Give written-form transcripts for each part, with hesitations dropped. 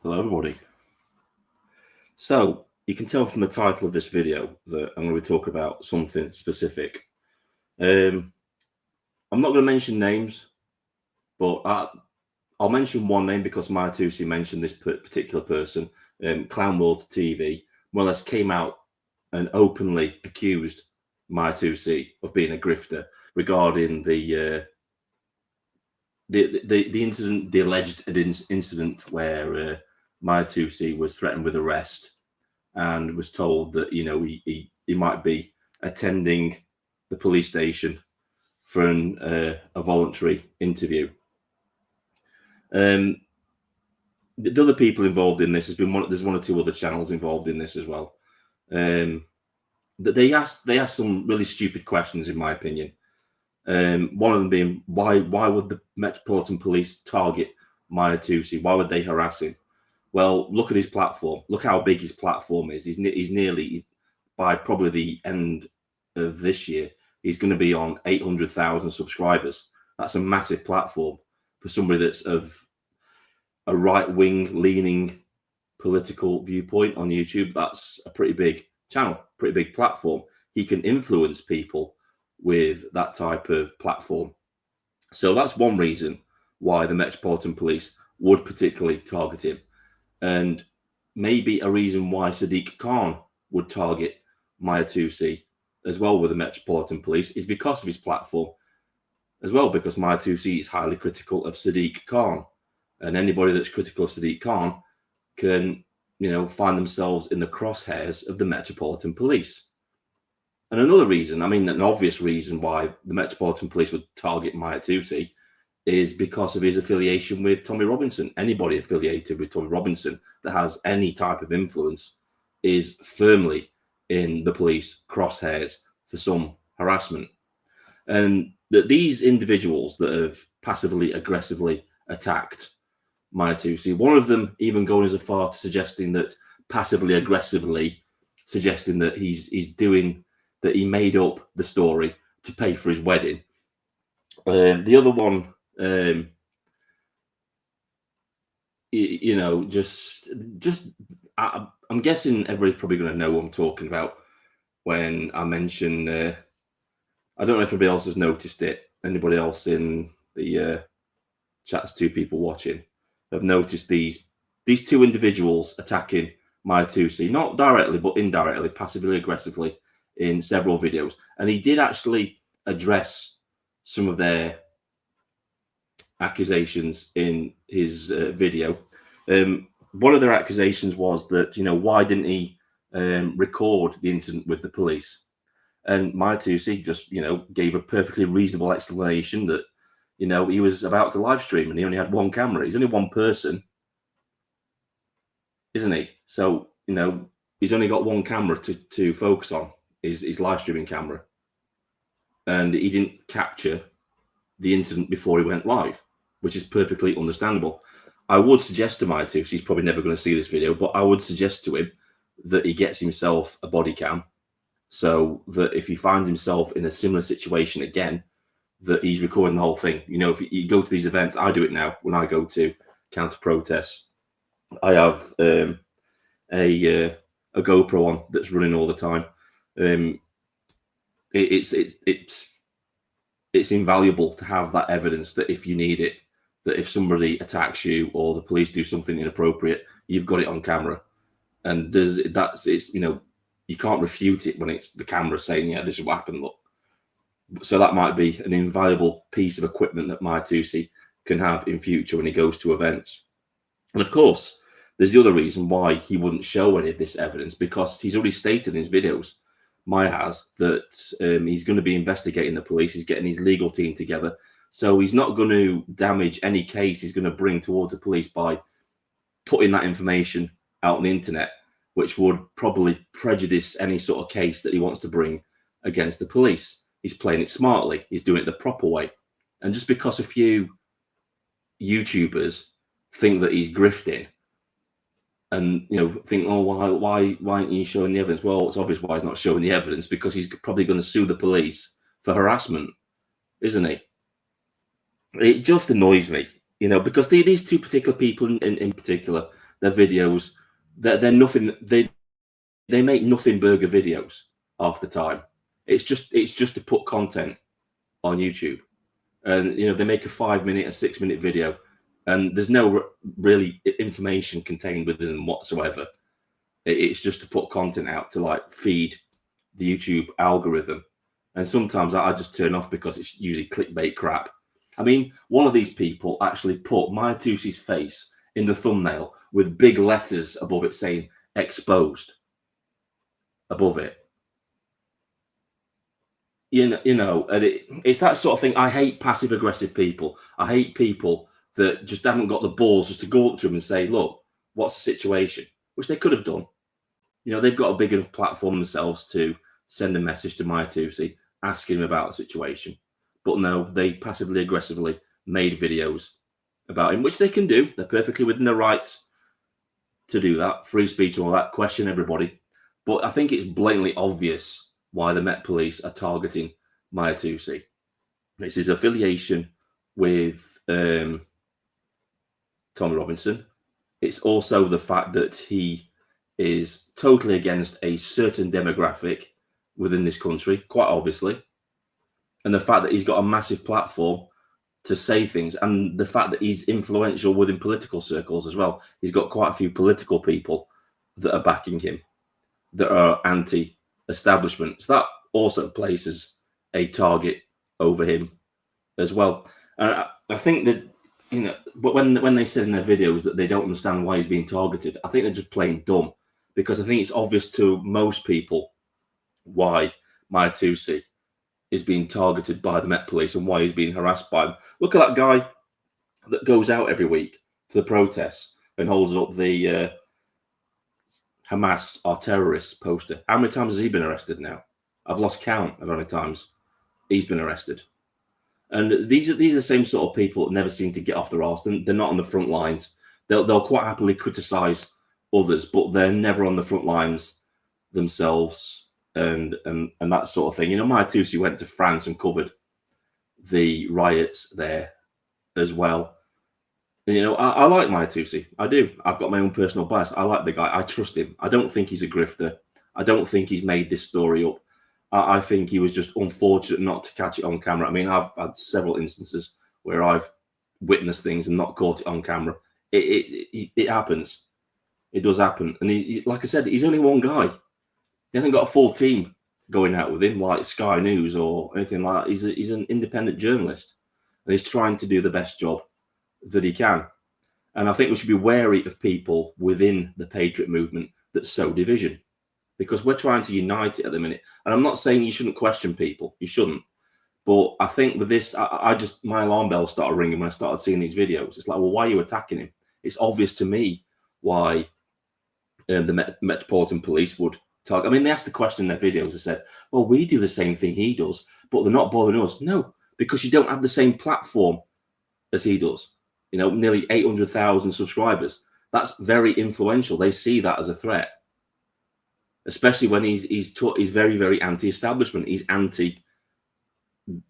Hello, everybody. So, you can tell from the title of this video that I'm going to be talking about something specific. I'm not going to mention names, but I'll mention one name because Mahyar Tousi mentioned this particular person. Clown World TV more or less came out and openly accused Mahyar Tousi of being a grifter regarding the incident, the alleged incident where Mahyar Tousi was threatened with arrest and was told that he might be attending the police station for a voluntary interview. The other people involved in this there's one or two other channels involved in this as well. That they asked some really stupid questions, in my opinion. One of them being why would the Metropolitan Police target Mahyar Tousi? Why would they harass him? Well, look at his platform. Look how big his platform is. He's nearly, by probably the end of this year, he's going to be on 800,000 subscribers. That's a massive platform for somebody that's of a right-wing leaning political viewpoint on YouTube. That's a pretty big channel, pretty big platform. He can influence people with that type of platform. So that's one reason why the Metropolitan Police would particularly target him. And maybe a reason why Sadiq Khan would target Mahyar Tousi as well with the Metropolitan Police is because of his platform as well, because Mahyar Tousi is highly critical of Sadiq Khan. And anybody that's critical of Sadiq Khan can, find themselves in the crosshairs of the Metropolitan Police. And another reason, an obvious reason why the Metropolitan Police would target Mahyar Tousi is because of his affiliation with Tommy Robinson. Anybody affiliated with Tommy Robinson that has any type of influence is firmly in the police crosshairs for some harassment. And that these individuals that have passively aggressively attacked Mahyar Tousi, one of them even going as far to suggesting that passively aggressively suggesting that that he made up the story to pay for his wedding. The other one, I'm guessing everybody's probably going to know what I'm talking about when I mention. I don't know if anybody else has noticed it. Anybody else in the chat's two people watching have noticed these two individuals attacking Mahyar Tousi, not directly but indirectly, passively aggressively, in several videos. And he did actually address some of their accusations in his video. One of their accusations was that, why didn't he record the incident with the police? And Mahyar Tousi just, gave a perfectly reasonable explanation that, he was about to live stream and he only had one camera. He's only one person, isn't he? So, he's only got one camera to focus on, his live streaming camera. And he didn't capture the incident before he went live, which is perfectly understandable. I would suggest to Mahyar Tousi, he's probably never going to see this video, but I would suggest to him that he gets himself a body cam so that if he finds himself in a similar situation again, that he's recording the whole thing. If you go to these events, I do it now when I go to counter protests. I have a GoPro on that's running all the time. It's invaluable to have that evidence that if you need it, that if somebody attacks you or the police do something inappropriate, you've got it on camera. And you can't refute it when it's the camera saying, yeah, this is what happened, look. So that might be an invaluable piece of equipment that Mahyar Tousi can have in future when he goes to events. And of course, there's the other reason why he wouldn't show any of this evidence, because he's already stated in his videos, Mahyar has, that he's going to be investigating the police. He's getting his legal team together. So he's not going to damage any case he's going to bring towards the police by putting that information out on the internet, which would probably prejudice any sort of case that he wants to bring against the police. He's playing it smartly. He's doing it the proper way. And just because a few YouTubers think that he's grifting and, think, oh, why aren't you showing the evidence? Well, it's obvious why he's not showing the evidence, because he's probably going to sue the police for harassment, isn't he? It just annoys me, because these two particular people in particular, their videos, they're nothing. They make nothing burger videos half the time. It's just to put content on YouTube, and they make a 5-minute, a 6-minute video, and there's no really information contained within them whatsoever. It's just to put content out to like feed the YouTube algorithm. And sometimes I just turn off because it's usually clickbait crap. I mean, one of these people actually put Mahyar Tousi's face in the thumbnail with big letters above it saying exposed above it. And it's that sort of thing. I hate passive aggressive people. I hate people that just haven't got the balls just to go up to them and say, look, what's the situation? Which they could have done. They've got a big enough platform themselves to send a message to Mahyar Tousi asking him about the situation. But no, they passively aggressively made videos about him, which they can do. They're perfectly within their rights to do that. Free speech and all that, question everybody. But I think it's blatantly obvious why the Met Police are targeting Mahyar Tousi. It's his affiliation with Tommy Robinson. It's also the fact that he is totally against a certain demographic within this country, quite obviously. And the fact that he's got a massive platform to say things, and the fact that he's influential within political circles as well. He's got quite a few political people that are backing him, that are anti-establishment. So that also places a target over him as well. And I think that, but when they said in their videos that they don't understand why he's being targeted, I think they're just plain dumb, because I think it's obvious to most people why Mahyar Tousi is being targeted by the Met Police and why he's being harassed by them. Look at that guy that goes out every week to the protests and holds up the Hamas are terrorists poster. How many times has he been arrested now? I've lost count of how many times he's been arrested. And these are the same sort of people that never seem to get off their arse. They're not on the front lines. They'll quite happily criticize others, but they're never on the front lines themselves, and that sort of thing. Mahyar Tousi went to France and covered the riots there as well. And, I like Mahyar Tousi. I do. I've got my own personal bias. I like the guy. I trust him. I don't think he's a grifter. I don't think he's made this story up. I think he was just unfortunate not to catch it on camera. I mean, I've had several instances where I've witnessed things and not caught it on camera. It happens. It does happen. And he, like I said, he's only one guy. He hasn't got a full team going out with him like Sky News or anything like that. He's an independent journalist, and he's trying to do the best job that he can. And I think we should be wary of people within the Patriot movement that sow division, because we're trying to unite it at the minute. And I'm not saying you shouldn't question people. You shouldn't. But I think with this, my alarm bell started ringing when I started seeing these videos. It's like, well, why are you attacking him? It's obvious to me why the Metropolitan Police would target. I mean, they asked the question in their videos. They said, well, we do the same thing he does, but they're not bothering us. No, because you don't have the same platform as he does. Nearly 800,000 subscribers. That's very influential. They see that as a threat, especially when he's very, very anti-establishment. He's anti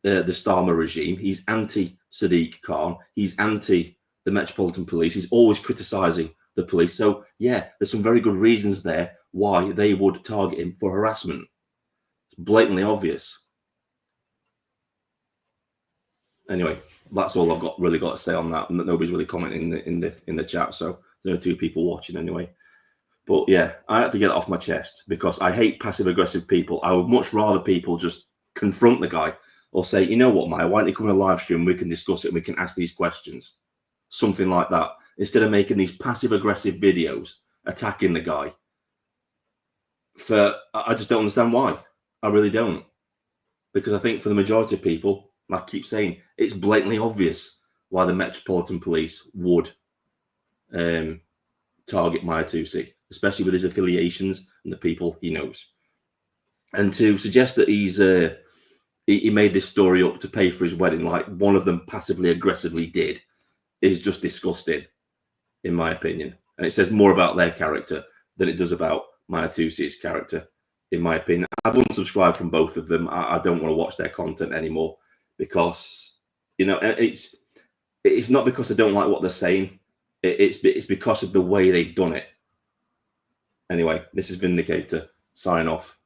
the Starmer regime. He's anti-Sadiq Khan. He's anti the Metropolitan Police. He's always criticising the police. So yeah, there's some very good reasons there why they would target him for harassment. It's blatantly obvious. Anyway, that's all I've really got to say on that. Nobody's really commenting in the chat, so there are 2 people watching anyway. But yeah, I had to get it off my chest because I hate passive aggressive people. I would much rather people just confront the guy or say, you know what, Maya, why don't you come on a live stream? We can discuss it. We can ask these questions, something like that, instead of making these passive aggressive videos attacking the guy. I just don't understand why. I really don't, because I think for the majority of people, like I keep saying, it's blatantly obvious why the Metropolitan Police would target Mahyar Tousi, especially with his affiliations and the people he knows. And to suggest that he made this story up to pay for his wedding, like one of them passively aggressively did, is just disgusting, in my opinion. And it says more about their character than it does about Mahyar Tousi's character, in my opinion. I've unsubscribed from both of them. I don't want to watch their content anymore because, it's not because I don't like what they're saying. It's because of the way they've done it. Anyway, this is Vindicator. Sign off.